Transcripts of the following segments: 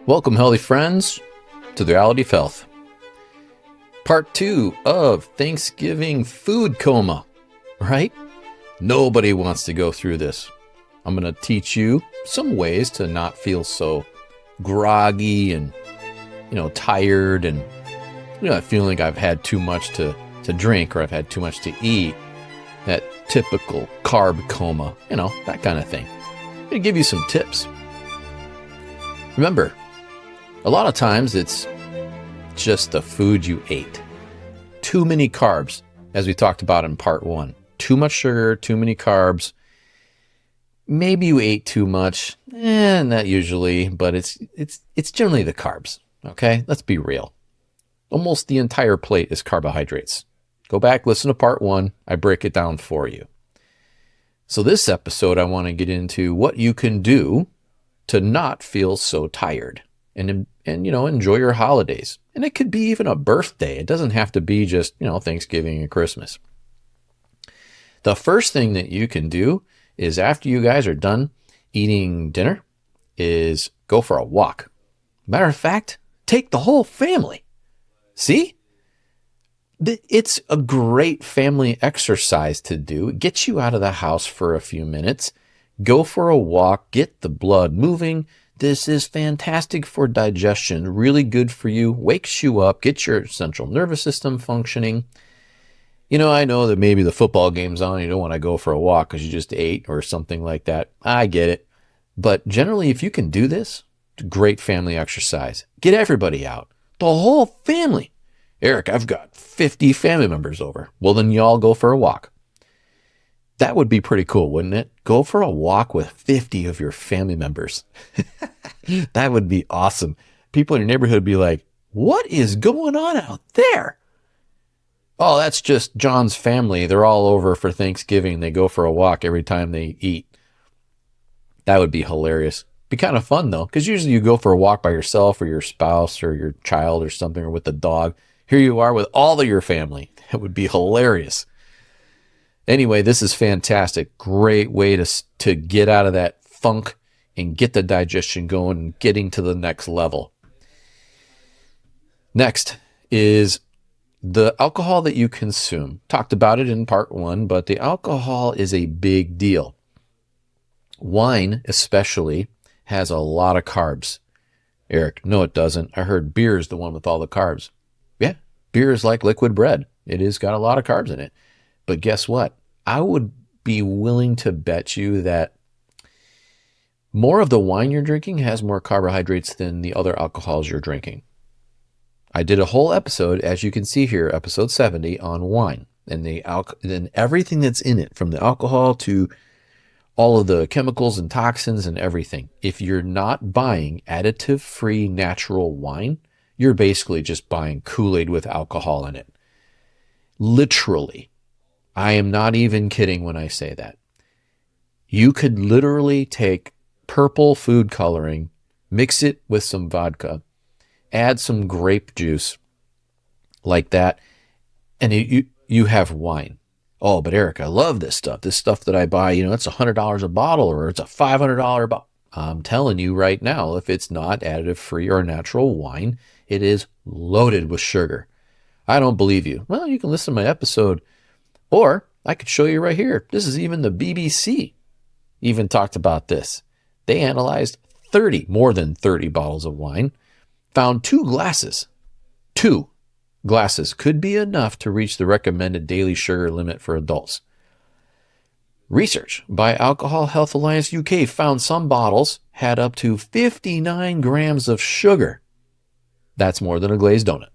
Welcome, healthy friends, to the Reality of Health. Part 2 of Thanksgiving food coma, right? Nobody wants to go through this. I'm going to teach you some ways to not feel so groggy and, tired and, feeling like I've had too much to drink or I've had too much to eat. That typical carb coma, that kind of thing. I'm going to give you some tips. Remember, a lot of times it's just the food you ate. Too many carbs, as we talked about in part 1. Too much sugar, too many carbs. Maybe you ate too much, not usually, but it's generally the carbs, okay? Let's be real. Almost the entire plate is carbohydrates. Go back, listen to part 1. I break it down for you. So this episode, I want to get into what you can do to not feel so tired and enjoy your holidays. And it could be even a birthday. It doesn't have to be just, Thanksgiving and Christmas. The first thing that you can do is after you guys are done eating dinner is go for a walk. Matter of fact, take the whole family. See? It's a great family exercise to do. It gets you out of the house for a few minutes. Go for a walk, get the blood moving. This is fantastic for digestion, really good for you, wakes you up, gets your central nervous system functioning. I know that maybe the football game's on, you don't want to go for a walk because you just ate or something like that. I get it. But generally, if you can do this, it's a great family exercise. Get everybody out, the whole family. Eric, I've got 50 family members over. Well, then y'all go for a walk. That would be pretty cool, wouldn't it? Go for a walk with 50 of your family members. That would be awesome. People in your neighborhood would be like, what is going on out there? Oh, that's just John's family. They're all over for Thanksgiving. They go for a walk every time they eat. That would be hilarious. Be kind of fun, though, because usually you go for a walk by yourself or your spouse or your child or something or with the dog. Here you are with all of your family. That would be hilarious. Anyway, this is fantastic. Great way to get out of that funk and get the digestion going and getting to the next level. Next is the alcohol that you consume. Talked about it in part 1, but the alcohol is a big deal. Wine, especially, has a lot of carbs. Eric, no, it doesn't. I heard beer is the one with all the carbs. Yeah, beer is like liquid bread. It has got a lot of carbs in it. But guess what? I would be willing to bet you that more of the wine you're drinking has more carbohydrates than the other alcohols you're drinking. I did a whole episode, as you can see here, episode 70, on wine and everything that's in it, from the alcohol to all of the chemicals and toxins and everything. If you're not buying additive-free natural wine, you're basically just buying Kool-Aid with alcohol in it. Literally. I am not even kidding when I say that. You could literally take purple food coloring, mix it with some vodka, add some grape juice like that, and you have wine. Oh, but Eric, I love this stuff. This stuff that I buy, it's $100 a bottle or it's a $500 bottle. I'm telling you right now, if it's not additive-free or natural wine, it is loaded with sugar. I don't believe you. Well, you can listen to my episode. Or I could show you right here. This is even the BBC even talked about this. They analyzed more than 30 bottles of wine, found 2 glasses. 2 glasses could be enough to reach the recommended daily sugar limit for adults. Research by Alcohol Health Alliance UK found some bottles had up to 59 grams of sugar. That's more than a glazed donut.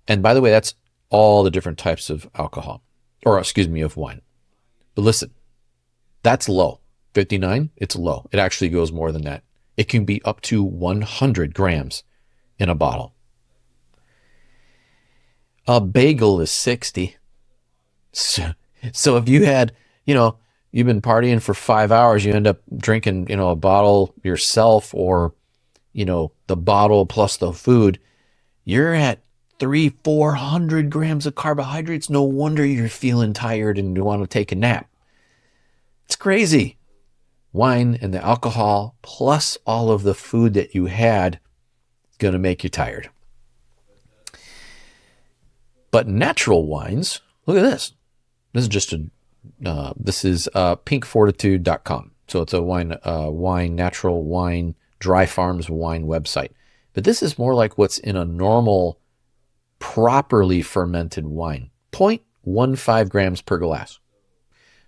And by the way, that's all the different types of alcohol, of wine. But listen, that's low. 59, it's low. It actually goes more than that. It can be up to 100 grams in a bottle. A bagel is 60. So if you had, you've been partying for 5 hours, you end up drinking, a bottle yourself or, the bottle plus the food, you're at 300-400 grams of carbohydrates. No wonder you're feeling tired and you want to take a nap. It's crazy. wine and the alcohol plus all of the food that you had is going to make you tired. But natural wines, look at this. This is just pinkfortitude.com. So it's a wine, natural wine, dry farms wine website. But this is more like what's in a normal, properly fermented wine. 0.15 grams per glass.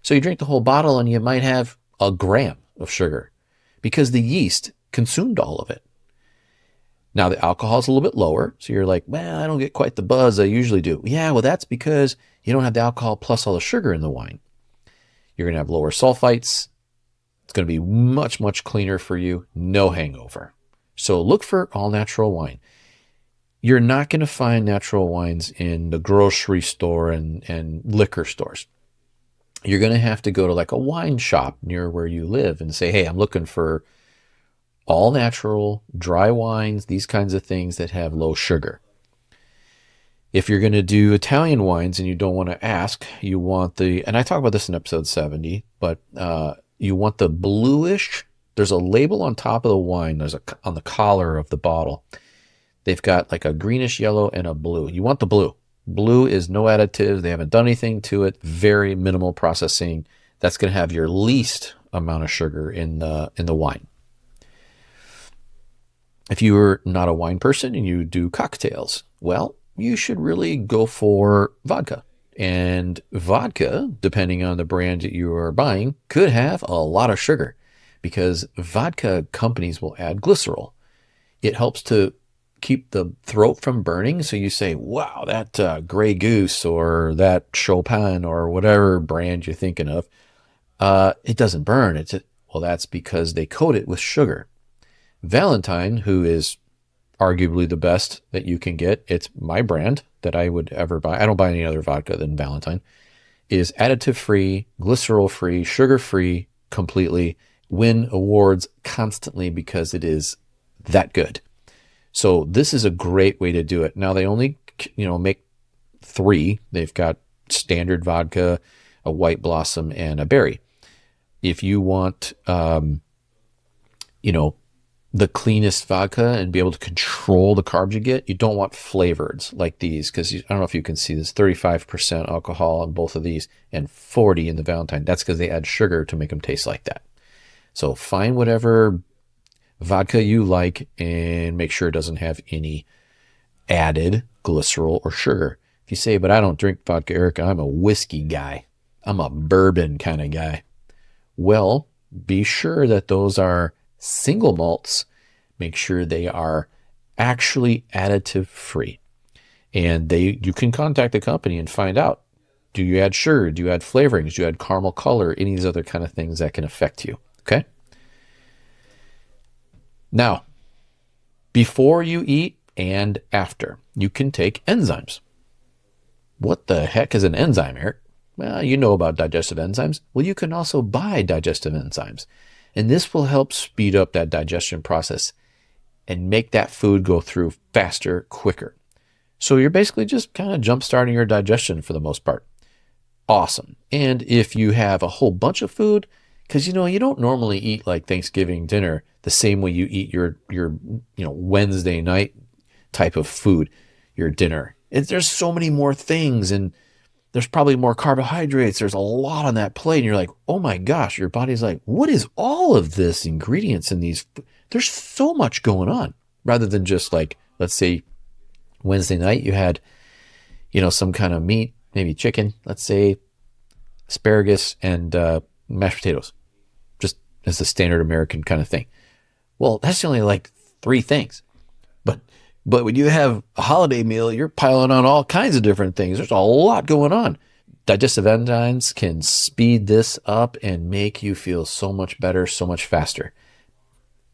So you drink the whole bottle and you might have a gram of sugar because the yeast consumed all of it. Now the alcohol is a little bit lower. So you're like, well, I don't get quite the buzz I usually do. Yeah, well, that's because you don't have the alcohol plus all the sugar in the wine. You're going to have lower sulfites. It's going to be much, much cleaner for you. No hangover. So look for all natural wine. You're not going to find natural wines in the grocery store and liquor stores. You're going to have to go to like a wine shop near where you live and say, hey, I'm looking for all natural, dry wines, these kinds of things that have low sugar. If you're going to do Italian wines and you don't want to ask, you want and I talk about this in episode 70, but you want the bluish. There's a label on top of the wine. There's on the collar of the bottle. They've got like a greenish yellow and a blue. You want the blue. Blue is no additives. They haven't done anything to it. Very minimal processing. That's going to have your least amount of sugar in the wine. If you're not a wine person and you do cocktails, well, you should really go for vodka. And vodka, depending on the brand that you are buying, could have a lot of sugar because vodka companies will add glycerol. It helps to keep the throat from burning. So you say, wow, that Grey Goose or that Chopin or whatever brand you're thinking of, it doesn't burn. Well, that's because they coat it with sugar. Valentine, who is arguably the best that you can get, it's my brand that I would ever buy. I don't buy any other vodka than Valentine, is additive-free, glycerol-free, sugar-free completely, win awards constantly because it is that good. So this is a great way to do it. Now they only, make 3. They've got standard vodka, a white blossom, and a berry. If you want, the cleanest vodka and be able to control the carbs you get, you don't want flavoreds like these because I don't know if you can see this, 35% alcohol in both of these and 40 in the Valentine. That's because they add sugar to make them taste like that. So find whatever vodka you like and make sure it doesn't have any added glycerol or sugar. If you say, but I don't drink vodka, Eric, I'm a whiskey guy. I'm a bourbon kind of guy. Well, be sure that those are single malts. Make sure they are actually additive free. And you can contact the company and find out, do you add sugar? Do you add flavorings? Do you add caramel color? Any of these other kind of things that can affect you. Okay. Now, before you eat and after, you can take enzymes. What the heck is an enzyme, Eric? Well, you know about digestive enzymes. Well, you can also buy digestive enzymes. And this will help speed up that digestion process and make that food go through faster, quicker. So you're basically just kind of jump-starting your digestion for the most part. Awesome. And if you have a whole bunch of food, because you don't normally eat like Thanksgiving dinner the same way you eat your Wednesday night type of food, your dinner. There's so many more things and there's probably more carbohydrates. There's a lot on that plate. And you're like, oh my gosh, your body's like, what is all of this ingredients in these? There's so much going on rather than just like, let's say Wednesday night you had, some kind of meat, maybe chicken, let's say asparagus and mashed potatoes, just as the standard American kind of thing. Well, that's only like 3 things. But when you have a holiday meal, you're piling on all kinds of different things. There's a lot going on. Digestive enzymes can speed this up and make you feel so much better, so much faster.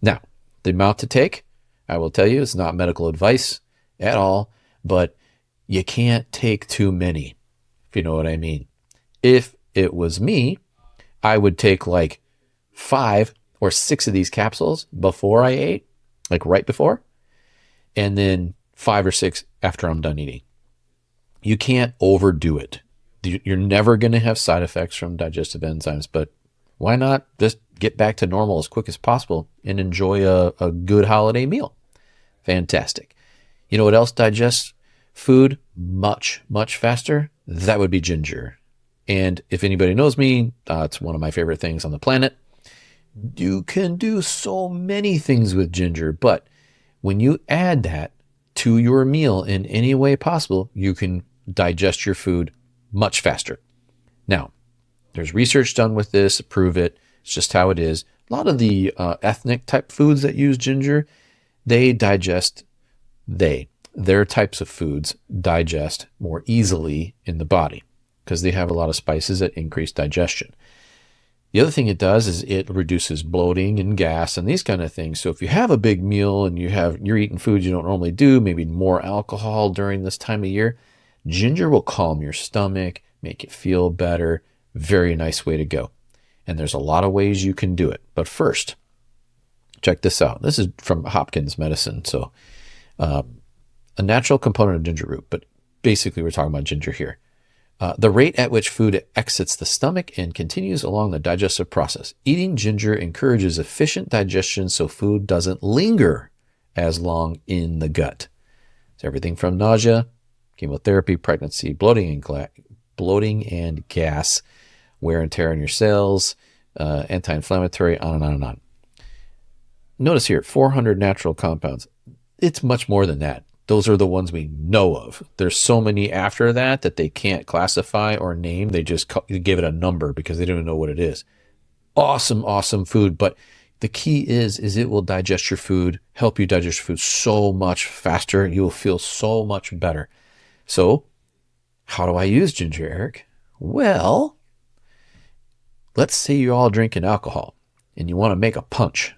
Now, the amount to take, I will tell you, it's not medical advice at all, but you can't take too many, if you know what I mean. If it was me, I would take like 5 or 6 of these capsules before I ate, like right before, and then 5 or 6 after I'm done eating. You can't overdo it. You're never going to have side effects from digestive enzymes, but why not just get back to normal as quick as possible and enjoy a good holiday meal. Fantastic. You know what else digests food much, much faster? That would be ginger. And if anybody knows me, it's one of my favorite things on the planet. You can do so many things with ginger, but when you add that to your meal in any way possible, you can digest your food much faster. Now, there's research done with this to prove it. It's just how it is. A lot of the ethnic type foods that use ginger, their types of foods digest more easily in the body because they have a lot of spices that increase digestion. The other thing it does is it reduces bloating and gas and these kind of things. So if you have a big meal and you're eating food you don't normally do, maybe more alcohol during this time of year, ginger will calm your stomach, make it feel better. Very nice way to go. And there's a lot of ways you can do it. But first, check this out. This is from Hopkins Medicine. So a natural component of ginger root, but basically we're talking about ginger here. The rate at which food exits the stomach and continues along the digestive process. Eating ginger encourages efficient digestion so food doesn't linger as long in the gut. So everything from nausea, chemotherapy, pregnancy, bloating and gas, wear and tear on your cells, anti-inflammatory, on and on and on. Notice here, 400 natural compounds. It's much more than that. Those are the ones we know of. There's so many after that they can't classify or name. They just give it a number because they don't even know what it is. Awesome, awesome food. But the key is it will digest your food, help you digest your food so much faster. You will feel so much better. So how do I use ginger, Eric? Well, let's say you're all drinking alcohol and you want to make a punch.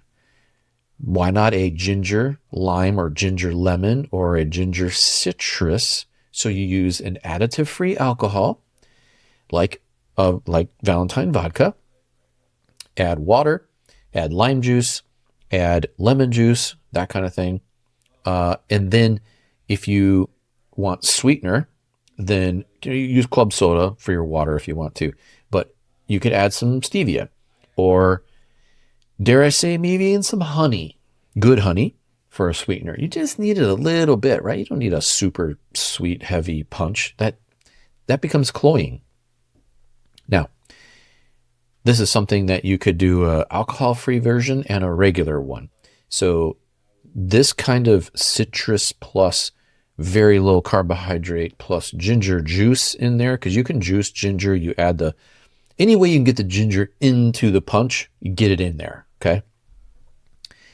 Why not a ginger lime or ginger lemon or a ginger citrus? So you use an additive-free alcohol like Valentine vodka. Add water, add lime juice, add lemon juice, that kind of thing. And then if you want sweetener, then you use club soda for your water if you want to. But you could add some stevia or, dare I say, maybe even some honey. Good honey for a sweetener. You just need it a little bit, right? You don't need a super sweet, heavy punch. That becomes cloying. Now, this is something that you could do an alcohol-free version and a regular one. So this kind of citrus plus very low carbohydrate plus ginger juice in there, because you can juice ginger. You add any way you can get the ginger into the punch, you get it in there, okay?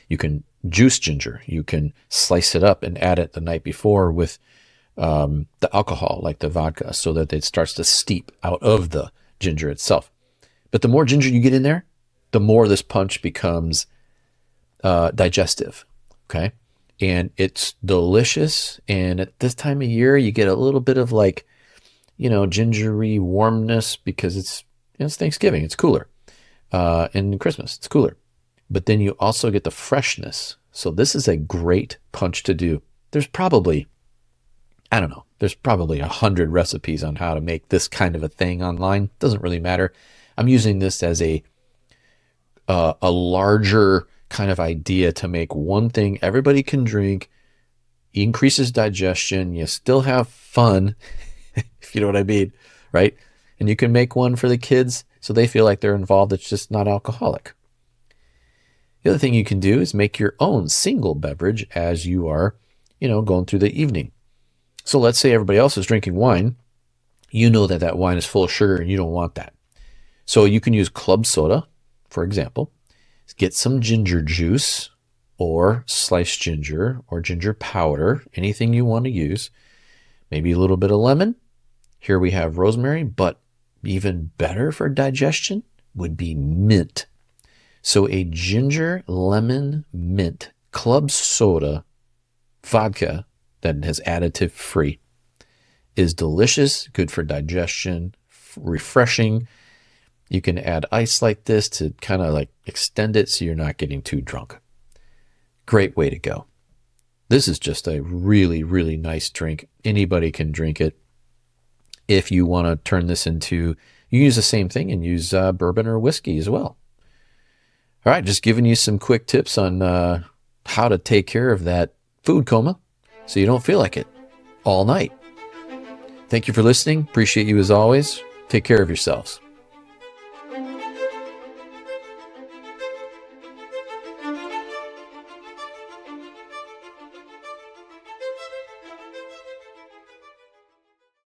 You can juice ginger. You can slice it up and add it the night before with the alcohol, like the vodka, so that it starts to steep out of the ginger itself. But the more ginger you get in there, the more this punch becomes digestive, okay? And it's delicious. And at this time of year, you get a little bit of gingery warmness because it's Thanksgiving. It's cooler. And Christmas, it's cooler. But then you also get the freshness. So this is a great punch to do. There's probably 100 recipes on how to make this kind of a thing online. Doesn't really matter. I'm using this as a larger kind of idea to make one thing everybody can drink, increases digestion, you still have fun, if you know what I mean, right? And you can make one for the kids so they feel like they're involved. It's just not alcoholic. The other thing you can do is make your own single beverage as you are, going through the evening. So let's say everybody else is drinking wine. You know that wine is full of sugar and you don't want that. So you can use club soda, for example. Get some ginger juice or sliced ginger or ginger powder, anything you want to use. Maybe a little bit of lemon. Here we have rosemary, but even better for digestion would be mint. So a ginger, lemon, mint, club soda, vodka that has additive free is delicious, good for digestion, refreshing. You can add ice like this to kind of extend it so you're not getting too drunk. Great way to go. This is just a really, really nice drink. Anybody can drink it. If you want to turn this into, you use the same thing and use bourbon or whiskey as well. All right, just giving you some quick tips on how to take care of that food coma so you don't feel like it all night. Thank you for listening. Appreciate you as always. Take care of yourselves.